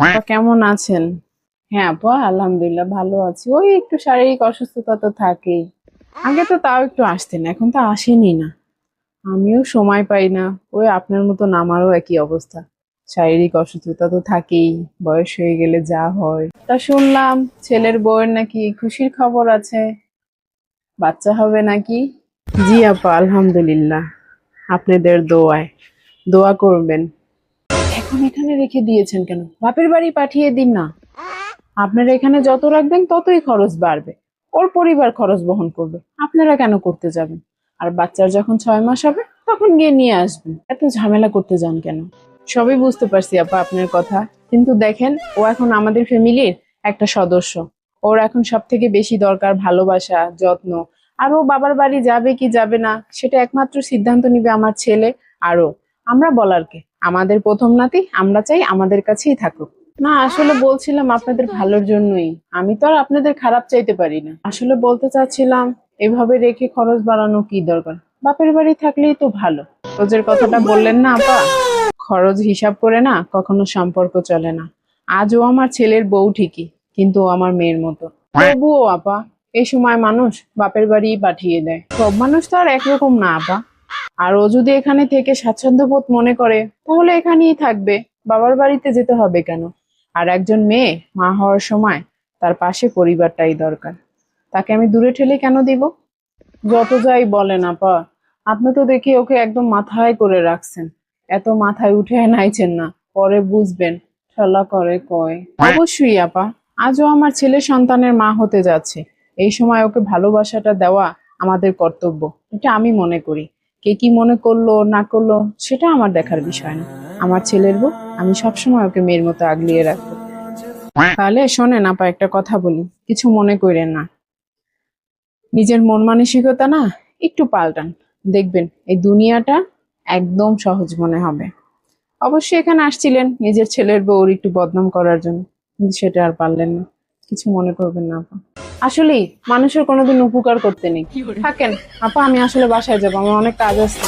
আপা কেমন আছেন? হ্যাঁ আপা, আলহামদুলিল্লাহ ভালো আছি। ওই একটু শারীরিক অসুস্থতা তো থাকেই। আগে তো তাও একটু আসতেন, এখন তো আসেনি না। আমিও সময় পাই না। ওই আপনার মতন আমারও একই অবস্থা। শারীরিক অসুস্থতা তো থাকেই, বয়স হয়ে গেলে যা হয়। তা শুনলাম ছেলের বউয়ের নাকি খুশির খবর আছে, বাচ্চা হবে নাকি? জি আপা, আলহামদুলিল্লাহ। আপনাদের দোয়ায়, দোয়া করবেন। এখন এখানে রেখে দিয়েছেন কেন? বাপের বাড়ি পাঠিয়ে দিন না। আপনারা এখানে যত রাখবেন ততই খরচ বাড়বে। ওর পরিবার খরচ বহন করবে, আপনারা কেন করতে যাবেন? আর বাচ্চার যখন 6 মাস হবে তখন গিয়ে নিয়ে আসবেন। এত ঝামেলা করতে যান কেন? সবই বুঝতে পারছি আপা আপনার কথা, কিন্তু দেখেন ও এখন আমাদের ফ্যামিলির একটা সদস্য। ওর এখন সব থেকে বেশি দরকার ভালোবাসা, যত্ন। আর ও বাবার বাড়ি যাবে কি যাবে না সেটা একমাত্র সিদ্ধান্ত নিবে আমার ছেলে। আরো আমরা বলার কে? আমাদের প্রথম নাতি, আমরা চাই আমাদের কাছেই থাকুক। না আসলে বলছিলাম আপনাদের ভালোর জন্যই। আমি তো আর আপনাদের খারাপ চাইতে পারি না। আসলে বলতে চাচ্ছিলাম, এভাবে রেখে খরচ বাড়ানো কি দরকার? বাপের বাড়ি থাকলেই তো ভালো। খরচের কথাটা বললেন না আপা, খরচ হিসাব করে না কখনো সম্পর্ক চলে না। আজও আমার ছেলের বউ ঠিকই, কিন্তু ও আমার মেয়ের মতো। তবুও আপা, এই সময় মানুষ বাপের বাড়ি পাঠিয়ে দেয়। সব মানুষ তো আর একরকম না আপা। আর ও যদি এখানে থেকে স্বাচ্ছন্দ্য বোধ মনে করে তাহলে এখানেই থাকবে। বাবার বাড়িতে যেতে হবে কেন? আর একজন মেয়ে মা হওয়ার সময় তার পাশে পরিবারটাই দরকার। তাকে আমি দূরে ঠেলে কেন দিব? যত যাই বলেন আপা, আপনি তো দেখি ওকে একদম মাথায় করে রাখছেন। এত মাথায় উঠে নাইছেন না, পরে বুঝবেন। ঠেলা করে কয় অবশ্যই আপা, আজও আমার ছেলে সন্তানের মা হতে যাচ্ছে। এই সময় ওকে ভালোবাসাটা দেওয়া আমাদের কর্তব্য, এটা আমি মনে করি। কে কি মনে করলো না করলো সেটা আমার দেখার বিষয় না। আমার ছেলের বউ, আমি সবসময় ওকে মেয়ের মতো আগলিয়ে রাখবো। তাহলে শোনেন আপা, একটা কথা বলি, কিছু মনে করেন না। নিজের মন মানসিকতা না একটু পাল্টান, দেখবেন এই দুনিয়াটা একদম সহজ মনে হবে। অবশ্যই এখানে আসছিলেন নিজের ছেলের বউর একটু বদনাম করার জন্য, কিন্তু সেটা আর পারলেন না। কিছু মনে করবেন না আপা। আসলেই মানুষের কোনোদিন উপকার করতে নেই। থাকেন আপা, আমি আসলে বাসায় যাবো, আমার অনেক কাজ আছে।